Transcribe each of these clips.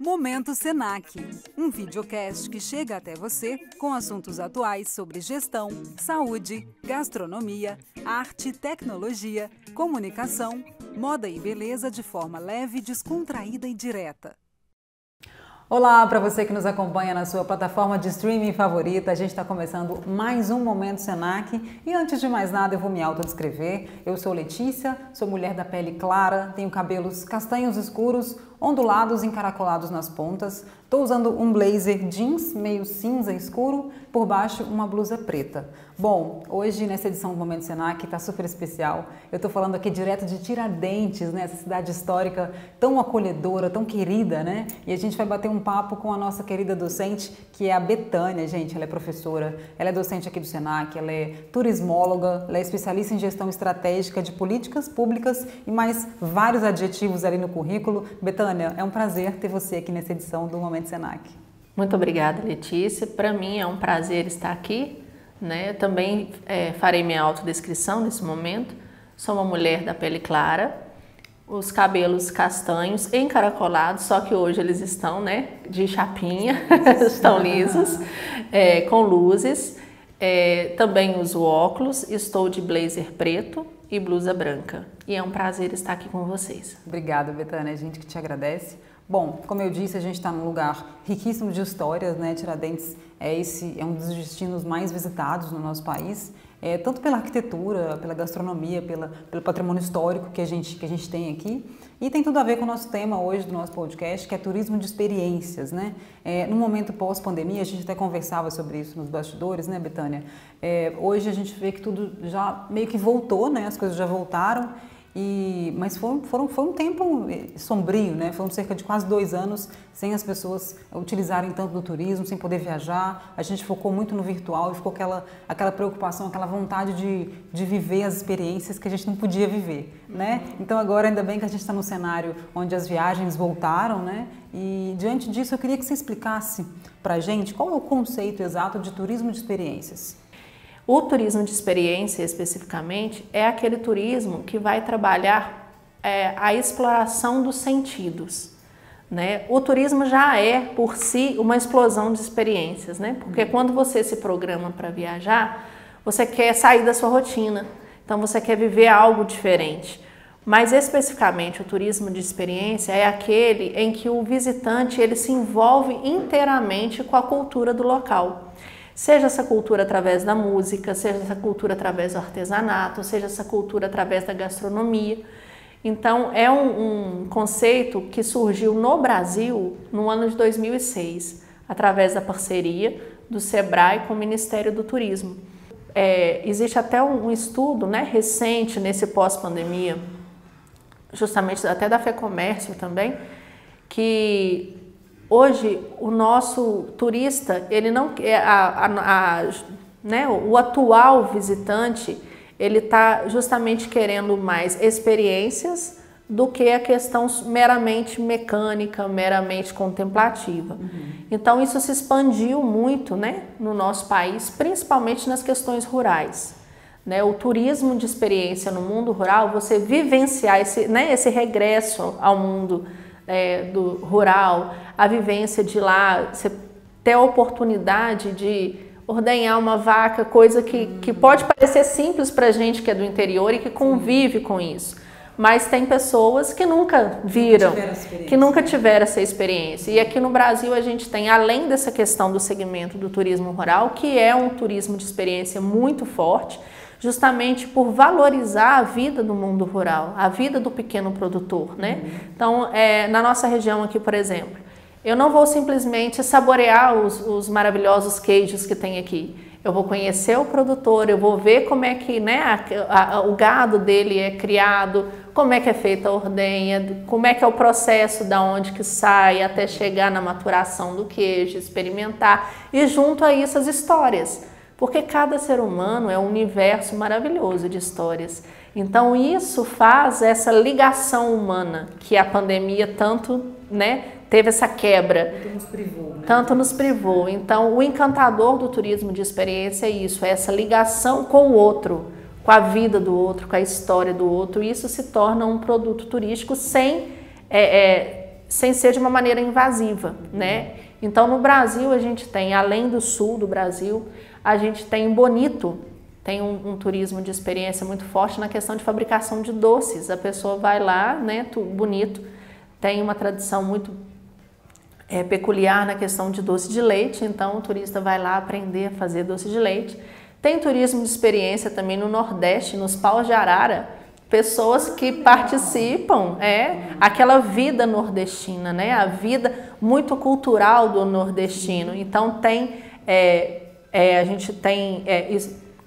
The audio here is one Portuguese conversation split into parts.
Momento Senac, um videocast que chega até você com assuntos atuais sobre gestão, saúde, gastronomia, arte, tecnologia, comunicação, moda e beleza de forma leve, descontraída e direta. Olá para você que nos acompanha na sua plataforma de streaming favorita. A gente está começando mais um Momento Senac e antes de mais nada eu vou me autodescrever. Eu sou Letícia, sou mulher da pele clara, tenho cabelos castanhos escuros, ondulados, encaracolados nas pontas. Estou usando um blazer jeans meio cinza escuro, por baixo uma blusa preta. Bom, hoje nessa edição do Momento Senac está super especial. Eu estou falando aqui direto de Tiradentes, né? Essa cidade histórica tão acolhedora, tão querida, né? E a gente vai bater um papo com a nossa querida docente, que é a Betânia, gente. Ela é professora, ela é docente aqui do Senac, ela é turismóloga, ela é especialista em gestão estratégica de políticas públicas e mais vários adjetivos ali no currículo. Betânia, é um prazer ter você aqui nessa edição do Momento Senac. Muito obrigada, Letícia. Para mim é um prazer estar aqui, né? Também farei minha autodescrição nesse momento. Sou uma mulher da pele clara, os cabelos castanhos encaracolados, só que hoje eles estão, né, de chapinha, estão lisos, com luzes. Também uso óculos, estou de blazer preto e blusa branca. E é um prazer estar aqui com vocês. Obrigada, Betânia. A gente que te agradece. Bom, como eu disse, a gente está num lugar riquíssimo de histórias, né? Tiradentes é um dos destinos mais visitados no nosso país, tanto pela arquitetura, pela gastronomia, pelo patrimônio histórico que a gente tem aqui. E tem tudo a ver com o nosso tema hoje do nosso podcast, que é turismo de experiências, né? No momento pós-pandemia, a gente até conversava sobre isso nos bastidores, né, Betânia? Hoje a gente vê que tudo já meio que voltou, né? As coisas já voltaram. Mas foi um tempo sombrio, né? Foram cerca de quase 2 anos sem as pessoas utilizarem tanto do turismo, sem poder viajar. A gente focou muito no virtual e ficou aquela preocupação, aquela vontade de viver as experiências que a gente não podia viver, né? Então agora ainda bem que a gente está num cenário onde as viagens voltaram, né? E diante disso eu queria que você explicasse para a gente qual é o conceito exato de turismo de experiências. O turismo de experiência, especificamente, é aquele turismo que vai trabalhar a exploração dos sentidos, né? O turismo já é, por si, uma explosão de experiências, né? Porque quando você se programa para viajar, você quer sair da sua rotina, então você quer viver algo diferente. Mas, especificamente, o turismo de experiência é aquele em que o visitante ele se envolve inteiramente com a cultura do local. Seja essa cultura através da música, seja essa cultura através do artesanato, seja essa cultura através da gastronomia. Então, é um conceito que surgiu no Brasil no ano de 2006, através da parceria do Sebrae com o Ministério do Turismo. Existe até um estudo, né, recente nesse pós-pandemia, justamente até da FEComércio também, que hoje, o nosso turista, ele não né, o atual visitante, ele está justamente querendo mais experiências do que a questão meramente mecânica, meramente contemplativa. Então, isso se expandiu muito, né, no nosso país, principalmente nas questões rurais. Né, o turismo de experiência no mundo rural, você vivenciar esse regresso ao mundo do rural, a vivência de lá, você ter a oportunidade de ordenhar uma vaca, coisa que pode parecer simples para a gente que é do interior e que convive com isso. Mas tem pessoas que nunca viram, que nunca tiveram essa experiência. E aqui no Brasil a gente tem, além dessa questão do segmento do turismo rural, que é um turismo de experiência muito forte, justamente por valorizar a vida do mundo rural, a vida do pequeno produtor, né? Então, na nossa região aqui, por exemplo, eu não vou simplesmente saborear os maravilhosos queijos que tem aqui. Eu vou conhecer o produtor, eu vou ver como é que, né, o gado dele é criado, como é que é feita a ordenha, como é que é o processo da onde que sai até chegar na maturação do queijo, experimentar, e junto a isso as histórias. Porque cada ser humano é um universo maravilhoso de histórias. Então isso faz essa ligação humana que a pandemia tanto, né, teve essa quebra. Tanto nos privou, né? Tanto nos privou. Então o encantador do turismo de experiência é isso, é essa ligação com o outro, com a vida do outro, com a história do outro. E isso se torna um produto turístico sem sem ser de uma maneira invasiva, né? Então, no Brasil, a gente tem, além do sul do Brasil, a gente tem Bonito, tem um turismo de experiência muito forte na questão de fabricação de doces. A pessoa vai lá, né, Bonito, tem uma tradição muito peculiar na questão de doce de leite, então o turista vai lá aprender a fazer doce de leite. Tem turismo de experiência também no Nordeste, nos Paus de Arara, pessoas que participam, aquela vida nordestina, né? A vida muito cultural do nordestino. Então tem, a gente tem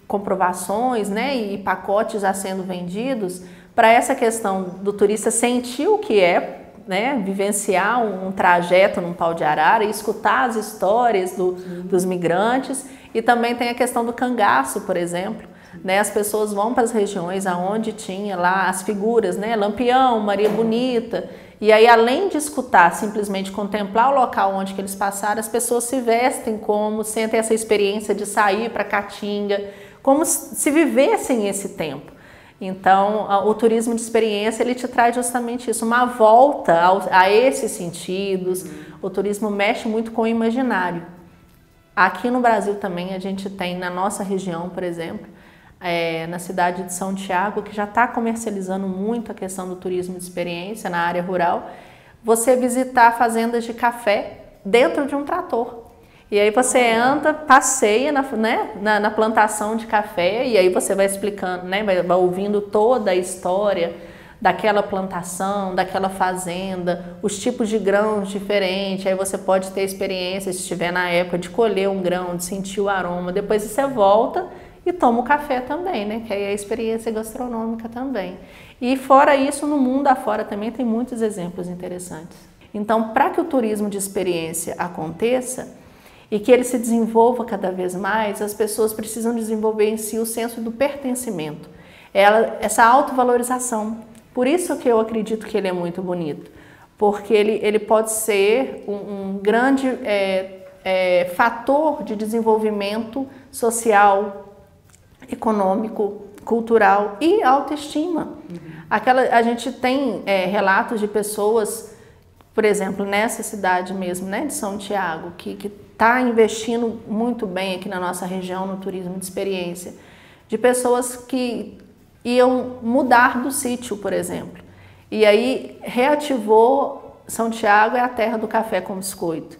comprovações, né? E pacotes já sendo vendidos para essa questão do turista sentir o que é, né, vivenciar um trajeto num pau de arara e escutar as histórias dos migrantes. E também tem a questão do cangaço, por exemplo, né, as pessoas vão para as regiões onde tinha lá as figuras, né, Lampião, Maria Bonita, e aí além de escutar, simplesmente contemplar o local onde que eles passaram, as pessoas se vestem como, sentem essa experiência de sair para a Caatinga, como se vivessem esse tempo. Então, o turismo de experiência, ele te traz justamente isso, uma volta a esses sentidos. O turismo mexe muito com o imaginário. Aqui no Brasil também a gente tem, na nossa região, por exemplo, na cidade de São Tiago, que já está comercializando muito a questão do turismo de experiência na área rural, você visitar fazendas de café dentro de um trator. E aí você anda, passeia na plantação de café e aí você vai explicando, né, vai ouvindo toda a história daquela plantação, daquela fazenda, os tipos de grãos diferentes. Aí você pode ter experiência, se estiver na época, de colher um grão, de sentir o aroma. Depois você volta e toma o café também, né, que aí é a experiência gastronômica também. E fora isso, no mundo afora também tem muitos exemplos interessantes. Então, para que o turismo de experiência aconteça, e que ele se desenvolva cada vez mais, as pessoas precisam desenvolver em si o senso do pertencimento, essa autovalorização. Por isso que eu acredito que ele é muito bonito, porque ele pode ser um grande fator de desenvolvimento social, econômico, cultural e autoestima. A gente tem relatos de pessoas, por exemplo, nessa cidade mesmo, né, de São Tiago, que está investindo muito bem aqui na nossa região no turismo de experiência, de pessoas que iam mudar do sítio, por exemplo, e aí reativou. São Tiago é a terra do café com biscoito,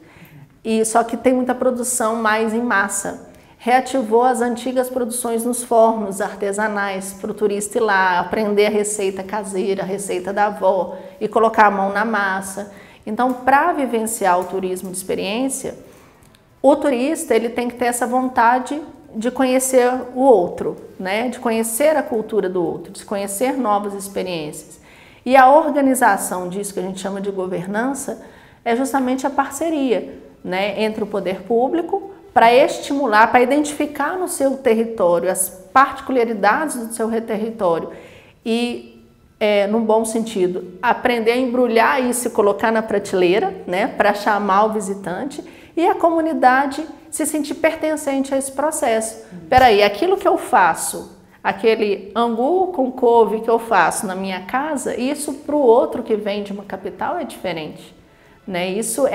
e só que tem muita produção mais em massa. Reativou as antigas produções nos fornos artesanais para o turista ir lá, aprender a receita caseira, a receita da avó e colocar a mão na massa. Então, para vivenciar o turismo de experiência, o turista ele tem que ter essa vontade de conhecer o outro, né? De conhecer a cultura do outro, de conhecer novas experiências. E a organização disso, que a gente chama de governança, é justamente a parceria, né, entre o poder público para estimular, para identificar no seu território as particularidades do seu território e, num bom sentido, aprender a embrulhar isso e colocar na prateleira, né, para chamar o visitante, e a comunidade se sentir pertencente a esse processo. Peraí, aquilo que eu faço, aquele angu com couve que eu faço na minha casa, isso para o outro que vem de uma capital é diferente, né? Isso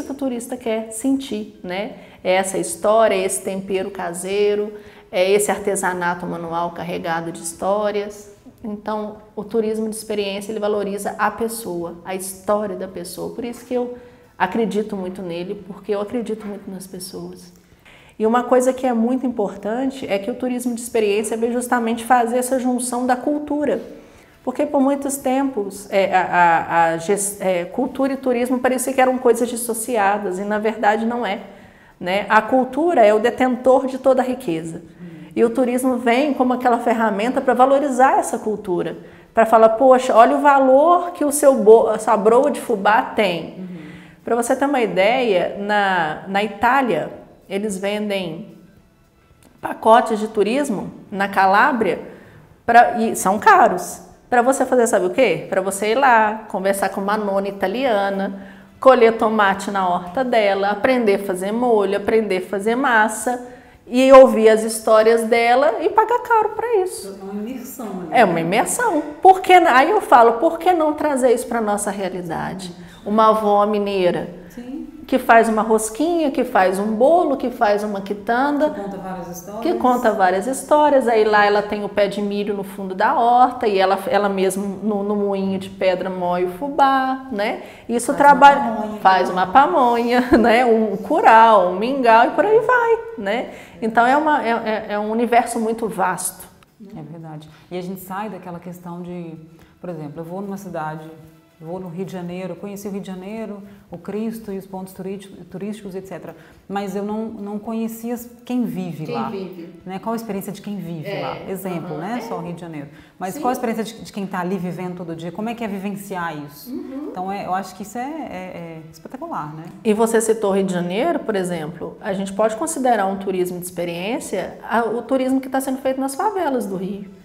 que o turista quer sentir, né? É essa história, esse tempero caseiro, é esse artesanato manual carregado de histórias. Então, o turismo de experiência, ele valoriza a pessoa, a história da pessoa. Por isso que eu acredito muito nele, porque eu acredito muito nas pessoas. E uma coisa que é muito importante é que o turismo de experiência veio justamente fazer essa junção da cultura. Porque por muitos tempos cultura e turismo parecia que eram coisas dissociadas, e na verdade não é, né? A cultura é o detentor de toda a riqueza. E o turismo vem como aquela ferramenta para valorizar essa cultura. Para falar, poxa, olha o valor que a sua broa de fubá tem. Para você ter uma ideia, na Itália, eles vendem pacotes de turismo na Calábria e são caros. Para você fazer, sabe o quê? Para você ir lá, conversar com uma nona italiana, colher tomate na horta dela, aprender a fazer molho, aprender a fazer massa. e ouvir as histórias dela e pagar caro para isso. É uma imersão, né? É uma imersão. Aí eu falo, por que não trazer isso para a nossa realidade? Uma avó mineira, sim, que faz uma rosquinha, que faz um bolo, que faz uma quitanda, que conta várias histórias. Que conta várias histórias. Aí lá ela tem o pé de milho no fundo da horta e ela mesmo no moinho de pedra moe o fubá, né? Isso faz uma pamonha, né? Um curau, um mingau e por aí vai, né? Então é um universo muito vasto. É verdade. E a gente sai daquela questão de, por exemplo, eu vou numa cidade, vou no Rio de Janeiro, conheci o Rio de Janeiro, o Cristo e os pontos turísticos, etc. Mas eu não conhecia quem vive lá. Né? Qual a experiência de quem vive lá? Exemplo, né? Só o Rio de Janeiro. Mas sim, qual a experiência de quem está ali vivendo todo dia? Como é que é vivenciar isso? Então, eu acho que isso é espetacular, né? E você citou o Rio de Janeiro, por exemplo. A gente pode considerar um turismo de experiência o turismo que está sendo feito nas favelas do Rio.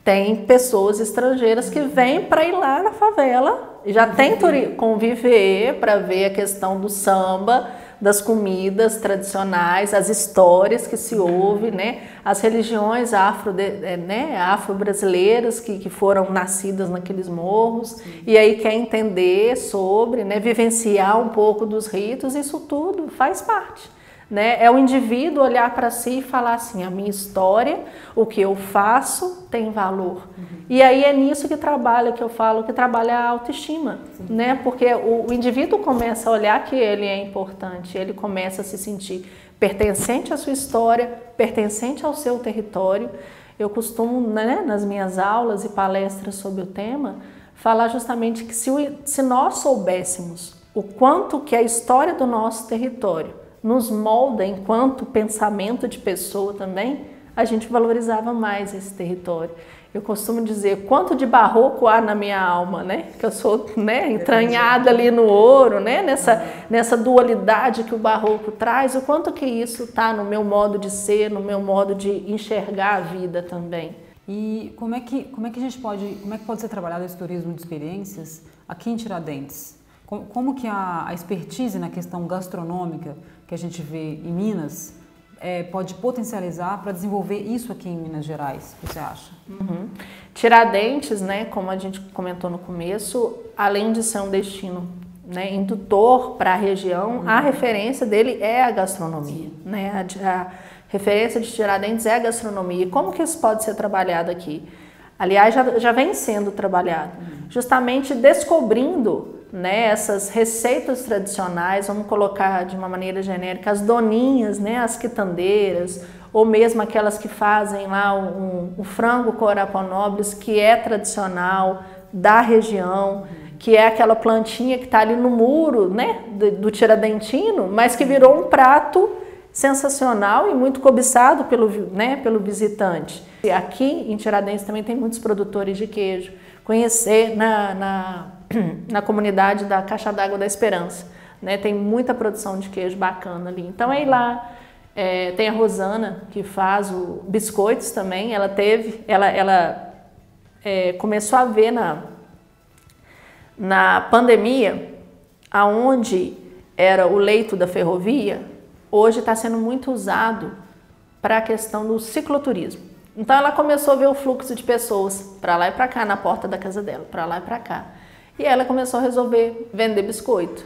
Tem pessoas estrangeiras que vêm para ir lá na favela, já tem conviver para ver a questão do samba, das comidas tradicionais, as histórias que se ouve, né? As religiões afro-brasileiras que foram nascidas naqueles morros. Sim. E aí quer entender sobre, né? Vivenciar um pouco dos ritos, isso tudo faz parte. Né? É o indivíduo olhar para si e falar assim, a minha história, o que eu faço tem valor. E aí é nisso que eu falo que trabalha a autoestima, né? Porque o indivíduo começa a olhar que ele é importante, ele começa a se sentir pertencente à sua história, pertencente ao seu território. Eu costumo, né, nas minhas aulas e palestras sobre o tema, falar justamente que se nós soubéssemos o quanto que a história do nosso território nos molda enquanto pensamento de pessoa também, a gente valorizava mais esse território. Eu costumo dizer quanto de barroco há na minha alma, né? Que eu sou, né, entranhada ali no ouro, né? Nessa dualidade que o barroco traz, o quanto que isso está no meu modo de ser, no meu modo de enxergar a vida também. E como é que pode ser trabalhado esse turismo de experiências aqui em Tiradentes? Como que a expertise na questão gastronômica que a gente vê em Minas pode potencializar para desenvolver isso aqui em Minas Gerais, o que você acha? Tiradentes, né, como a gente comentou no começo, além de ser um destino, né, indutor para a região, a referência dele é a gastronomia. Né? A referência de Tiradentes é a gastronomia. E como que isso pode ser trabalhado aqui? Aliás, já vem sendo trabalhado, justamente descobrindo, né, essas receitas tradicionais, vamos colocar de uma maneira genérica, as doninhas, né, as quitandeiras, ou mesmo aquelas que fazem lá o frango coraponobres, que é tradicional da região, que é aquela plantinha que está ali no muro, né, do mas que virou um prato sensacional e muito cobiçado pelo visitante. E aqui em Tiradentes também tem muitos produtores de queijo. Conhecer na comunidade da Caixa d'Água da Esperança, né? Tem muita produção de queijo bacana ali. Então é ir lá. Tem a Rosana que faz biscoitos também. Ela começou a ver na pandemia, aonde era o leito da ferrovia, hoje está sendo muito usado para a questão do cicloturismo. Então ela começou a ver o fluxo de pessoas para lá e para cá na porta da casa dela, para lá e para cá. E ela começou a resolver vender biscoito.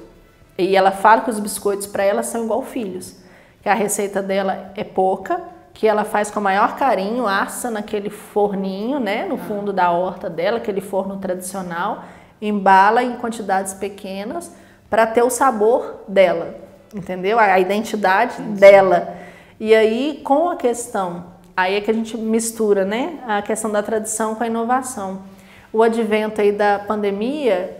E ela fala que os biscoitos para ela são igual filhos, que a receita dela é pouca, que ela faz com o maior carinho, assa naquele forninho, né, no fundo da horta dela, aquele forno tradicional, embala em quantidades pequenas para ter o sabor dela, entendeu? A identidade dela. E aí, com a questão, aí é que a gente mistura, né, a questão da tradição com a inovação. O advento aí da pandemia,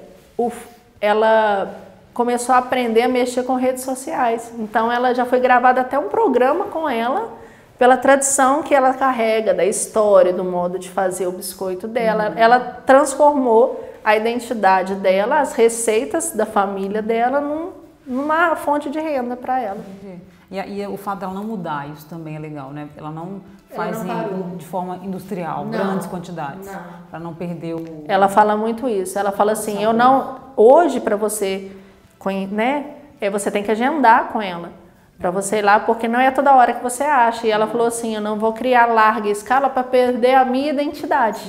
ela começou a aprender a mexer com redes sociais. Então, ela já foi gravada até um programa com ela, pela tradição que ela carrega, da história, do modo de fazer o biscoito dela. Ela transformou a identidade dela, as receitas da família dela, numa fonte de renda para ela. E o fato dela não mudar, isso também é legal, né? Ela não faz de forma industrial, grandes quantidades, para não perder o... Ela fala muito isso, ela fala assim, hoje para você, né, você tem que agendar com ela, para você ir lá, porque não é toda hora que você acha. E ela falou assim, eu não vou criar larga escala para perder a minha identidade.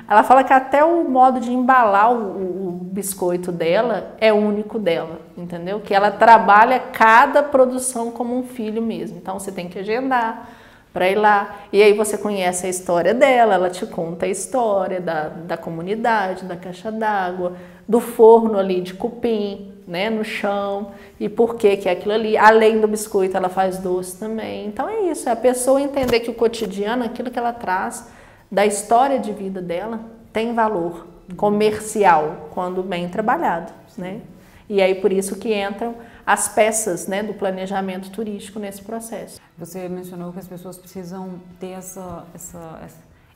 Ela fala que até o modo de embalar o biscoito dela é único dela, entendeu? Que ela trabalha cada produção como um filho mesmo. Então você tem que agendar para ir lá. E aí você conhece a história dela, ela te conta a história da comunidade, da caixa d'água, do forno ali de cupim, né, no chão, e por que é aquilo ali. Além do biscoito, ela faz doce também. Então é isso, é a pessoa entender que o cotidiano, aquilo que ela traz da história de vida dela, tem valor comercial quando bem trabalhado, né? E aí por isso que entram as peças, né, do planejamento turístico nesse processo. Você mencionou que as pessoas precisam ter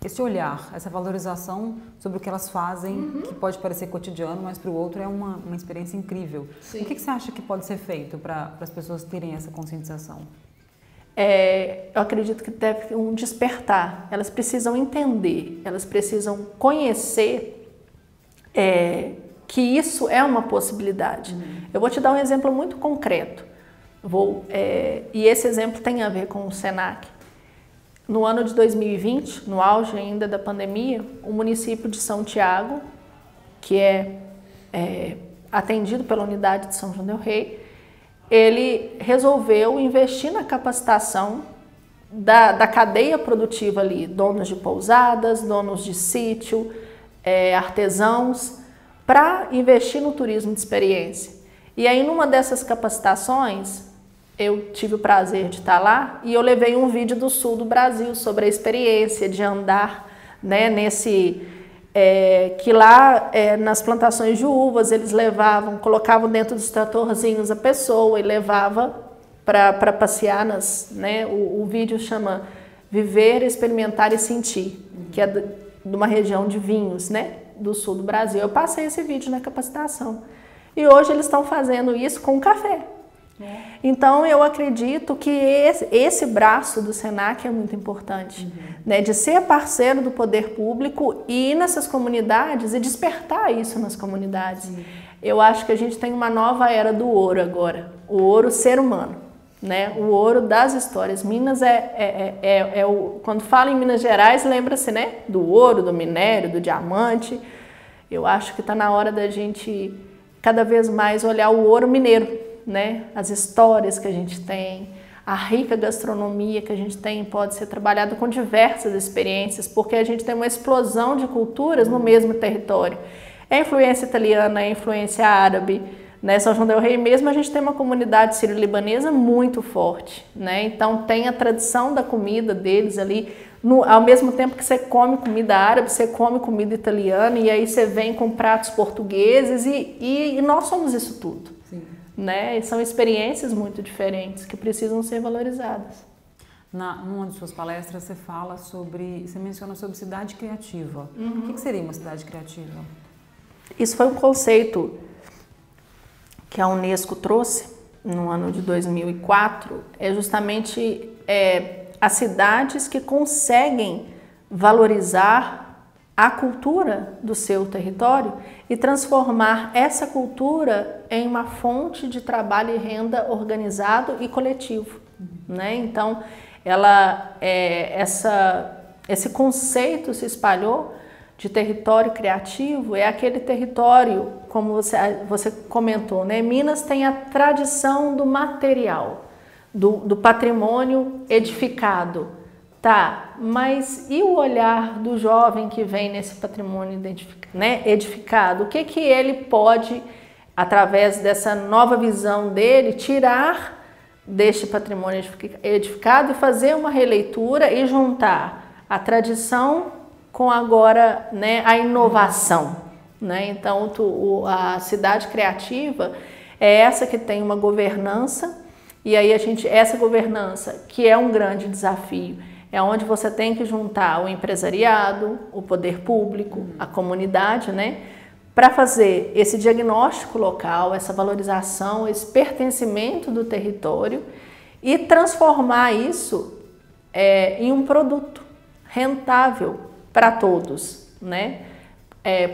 esse olhar, essa valorização sobre o que elas fazem, que pode parecer cotidiano, mas para o outro é uma experiência incrível. Sim. O que você acha que pode ser feito para as pessoas terem essa conscientização? Eu acredito que deve ter um despertar. Elas precisam entender, elas precisam conhecer que isso é uma possibilidade. Eu vou te dar um exemplo muito concreto. E esse exemplo tem a ver com o SENAC. No ano de 2020, no auge ainda da pandemia, o município de São Tiago, que é atendido pela unidade de São João del Rei, ele resolveu investir na capacitação da cadeia produtiva ali, donos de pousadas, donos de sítio, artesãos, para investir no turismo de experiência. E aí, numa dessas capacitações, eu tive o prazer de estar lá e eu levei um vídeo do sul do Brasil sobre a experiência de andar, né, que lá nas plantações de uvas eles colocavam dentro dos tratorzinhos a pessoa e levava para passear né, o vídeo chama Viver, Experimentar e Sentir, que é de uma região de vinhos, né, do sul do Brasil. Eu passei esse vídeo na capacitação e hoje eles estão fazendo isso com café. Então eu acredito que esse braço do SENAC é muito importante, né, de ser parceiro do poder público e ir nessas comunidades e despertar isso nas comunidades. Eu acho que a gente tem uma nova era do ouro agora, o ouro ser humano, né, o ouro das histórias. Minas quando fala em Minas Gerais, lembra-se, né, do ouro, do minério, do diamante. Eu acho que está na hora da gente cada vez mais olhar o ouro mineiro, né? As histórias que a gente tem, a rica gastronomia que a gente tem pode ser trabalhada com diversas experiências, porque a gente tem uma explosão de culturas no mesmo território. É influência italiana, é influência árabe, né? São João del Rei mesmo, a gente tem uma comunidade sírio-libanesa muito forte, né? Então tem a tradição da comida deles ali, ao mesmo tempo que você come comida árabe, você come comida italiana, e aí você vem com pratos portugueses e nós somos isso tudo. Né? São experiências muito diferentes que precisam ser valorizadas. Numa de suas palestras você menciona sobre cidade criativa. O que seria uma cidade criativa? Isso foi um conceito que a Unesco trouxe no ano de 2004, é justamente as cidades que conseguem valorizar a cultura do seu território e transformar essa cultura em uma fonte de trabalho e renda organizado e coletivo, né? Então, esse conceito se espalhou de território criativo, é aquele território, como você comentou, né? Minas tem a tradição do material, do patrimônio edificado. Tá, mas e o olhar do jovem que vem nesse patrimônio edificado? O que ele pode, através dessa nova visão dele, tirar deste patrimônio edificado e fazer uma releitura e juntar a tradição com agora, né, a inovação, né? Então a cidade criativa é essa que tem uma governança, e aí essa governança, que é um grande desafio, é onde você tem que juntar o empresariado, o poder público, a comunidade, né, para fazer esse diagnóstico local, essa valorização, esse pertencimento do território e transformar isso em um produto rentável para todos, né?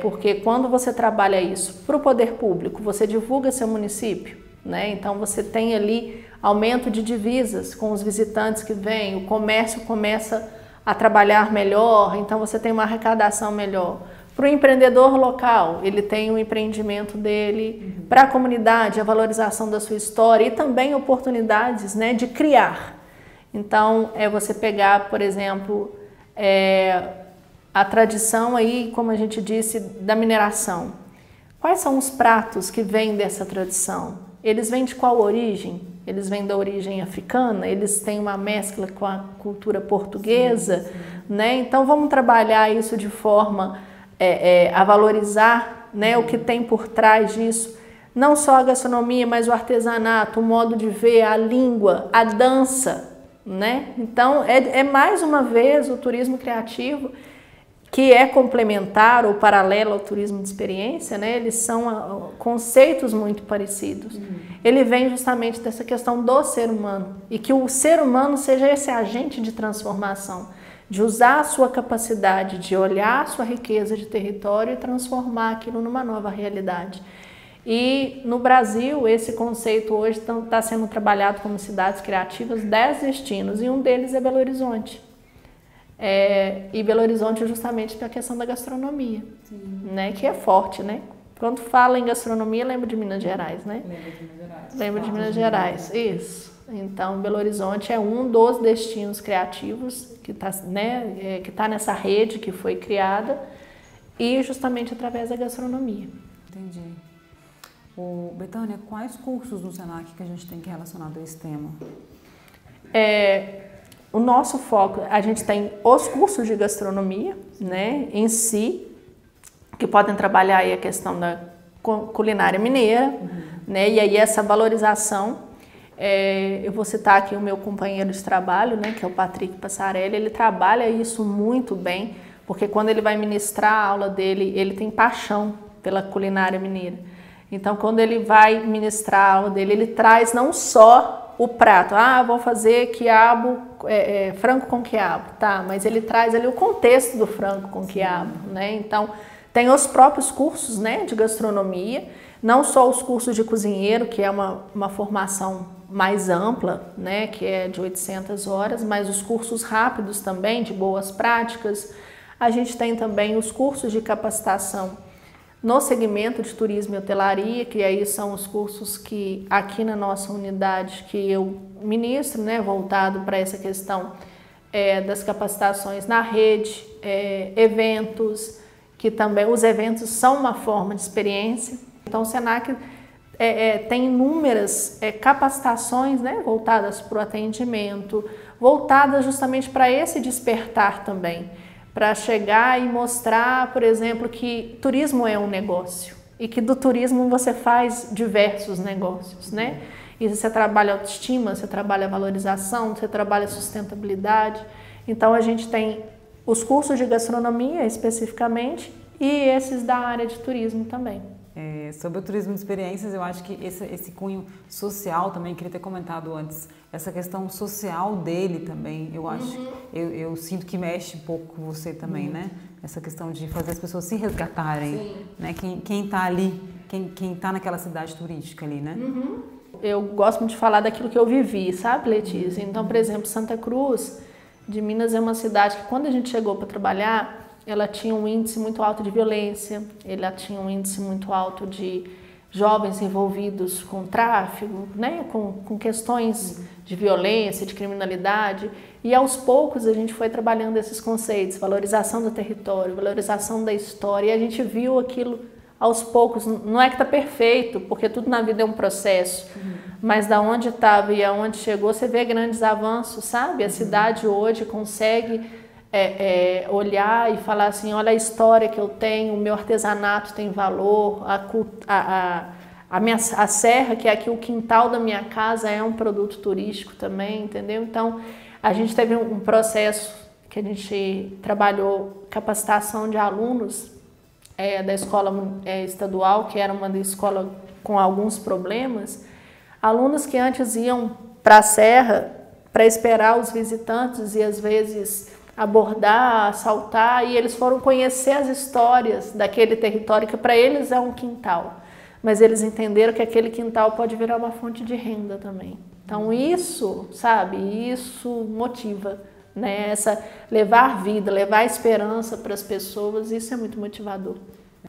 Porque quando você trabalha isso para o poder público, você divulga seu município, né? Então você tem ali aumento de divisas com os visitantes que vêm, o comércio começa a trabalhar melhor, então você tem uma arrecadação melhor. Para o empreendedor local, ele tem o empreendimento dele, para a comunidade, a valorização da sua história e também oportunidades, né, de criar. Então, é você pegar, por exemplo, a tradição aí, como a gente disse, da mineração. Quais são os pratos que vêm dessa tradição? Eles vêm de qual origem? Eles vêm da origem africana? Eles têm uma mescla com a cultura portuguesa? Sim. Né? Então, vamos trabalhar isso de forma a valorizar, né, o que tem por trás disso. Não só a gastronomia, mas o artesanato, o modo de ver, a língua, a dança. Né? Então, mais uma vez o turismo criativo, que é complementar ou paralelo ao turismo de experiência, né? Eles são conceitos muito parecidos. Ele vem justamente dessa questão do ser humano e que o ser humano seja esse agente de transformação, de usar a sua capacidade de olhar a sua riqueza de território e transformar aquilo numa nova realidade. E no Brasil, esse conceito hoje está sendo trabalhado como cidades criativas, 10 destinos, e um deles é Belo Horizonte. E Belo Horizonte justamente pela questão da gastronomia, né, que é forte, né? Quando fala em gastronomia, lembra de Minas Gerais, né? Lembra de Minas Gerais, isso. Então, Belo Horizonte é um dos destinos criativos que está, né, que tá nessa rede que foi criada e justamente através da gastronomia. Entendi. Betânia, quais cursos no Senac que a gente tem que relacionar a esse tema? O nosso foco, a gente tem os cursos de gastronomia, né, em si, que podem trabalhar aí a questão da culinária mineira, né, e aí essa valorização. Eu vou citar aqui o meu companheiro de trabalho, né, que é o Patrick Passarelli. Ele trabalha isso muito bem, porque quando ele vai ministrar a aula dele, ele tem paixão pela culinária mineira. Então, quando ele vai ministrar a aula dele, ele traz não só o prato, vou fazer quiabo, frango com quiabo, tá? Mas ele traz ali o contexto do frango com quiabo, né? Então, tem os próprios cursos, né, de gastronomia, não só os cursos de cozinheiro, que é uma formação mais ampla, né, que é de 800 horas, mas os cursos rápidos também, de boas práticas. A gente tem também os cursos de capacitação no segmento de turismo e hotelaria, que aí são os cursos que aqui na nossa unidade que eu ministro, né, voltado para essa questão das capacitações na rede, eventos, que também os eventos são uma forma de experiência. Então o Senac tem inúmeras capacitações, né, voltadas para o atendimento, voltadas justamente para esse despertar também, para chegar e mostrar, por exemplo, que turismo é um negócio e que do turismo você faz diversos negócios, né? E você trabalha autoestima, você trabalha valorização, você trabalha sustentabilidade. Então a gente tem os cursos de gastronomia especificamente e esses da área de turismo também. Sobre o turismo de experiências, eu acho que esse cunho social também, queria ter comentado antes, essa questão social dele também, eu acho, eu sinto que mexe um pouco com você também, né? Essa questão de fazer as pessoas se resgatarem, né? Quem está ali, quem está naquela cidade turística ali, né? Eu gosto muito de falar daquilo que eu vivi, sabe, Letícia? Então, por exemplo, Santa Cruz de Minas é uma cidade que quando a gente chegou para trabalhar, ela tinha um índice muito alto de violência, ela tinha um índice muito alto de jovens envolvidos com tráfico, né, com questões de violência, de criminalidade. E aos poucos a gente foi trabalhando esses conceitos, valorização do território, valorização da história, e a gente viu aquilo aos poucos. Não é que está perfeito, porque tudo na vida é um processo, mas da onde estava e aonde chegou, você vê grandes avanços, sabe? A cidade hoje consegue olhar e falar assim, olha a história que eu tenho, o meu artesanato tem valor, a serra, que é aqui o quintal da minha casa, é um produto turístico também, entendeu? Então, a gente teve um processo que a gente trabalhou capacitação de alunos da escola estadual, que era uma escola com alguns problemas, alunos que antes iam para a serra para esperar os visitantes e às vezes abordar, assaltar, e eles foram conhecer as histórias daquele território que para eles é um quintal, mas eles entenderam que aquele quintal pode virar uma fonte de renda também. Então isso, sabe, isso motiva, né? Levar vida, levar esperança para as pessoas, isso é muito motivador.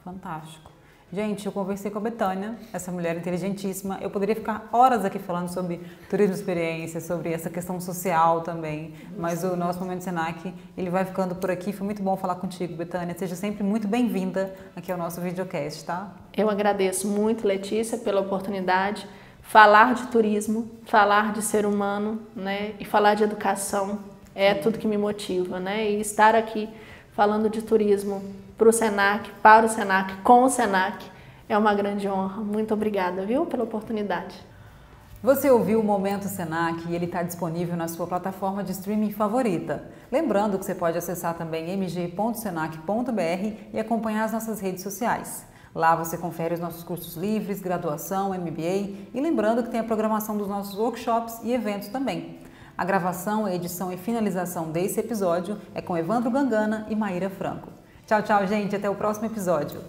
Fantástico. Gente, eu conversei com a Betânia, essa mulher inteligentíssima. Eu poderia ficar horas aqui falando sobre turismo experiência, sobre essa questão social também, mas o nosso Momento Senac, ele vai ficando por aqui. Foi muito bom falar contigo, Betânia. Seja sempre muito bem-vinda aqui ao nosso videocast, tá? Eu agradeço muito, Letícia, pela oportunidade. Falar de turismo, falar de ser humano, né, e falar de educação é tudo que me motiva, né? E estar aqui falando de turismo para o Senac, para o Senac, com o Senac, é uma grande honra. Muito obrigada, viu, pela oportunidade. Você ouviu o Momento Senac e ele está disponível na sua plataforma de streaming favorita. Lembrando que você pode acessar também mg.senac.br e acompanhar as nossas redes sociais. Lá você confere os nossos cursos livres, graduação, MBA e lembrando que tem a programação dos nossos workshops e eventos também. A gravação, a edição e finalização desse episódio é com Evandro Gangana e Maíra Franco. Tchau, tchau, gente. Até o próximo episódio.